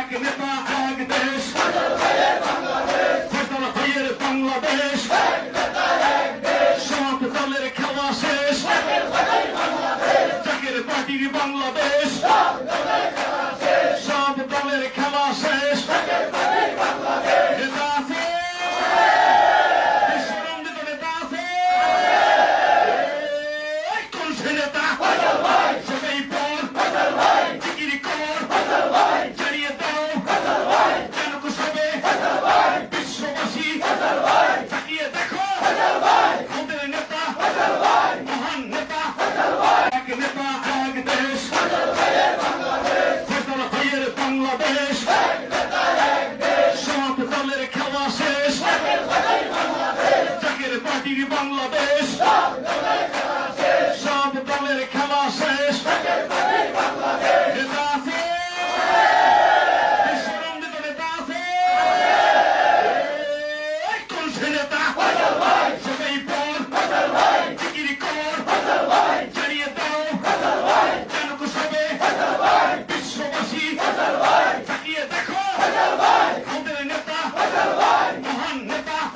এক নেতা এক দেশ ফয়সালা ভাইয়ের বাংলাদেশ সব দলের খেলা শেষ জাকের পার্টির বাংলাদেশ সব দলের খেলা শেষ নেতা আছে বিশ্বনন্দিত নেতা আছে কোন সে নেতা সবাই পর জিকির কর জানিয়ে দাও জানুক সবে বিশ্ববাসী তাকিয়ে দেখো আমাদের নেতা মহান নেতা এক নেতা এক দেশ ফয়সালা ভাইয়ের বাংলাদেশ সব দলের খেলা শেষ জাকের পার্টির বাংলাদেশ সব দলের খেলা শেষ নেতা আছে বিশ্বনন্দিত নেতা আছে কোন সে নেতা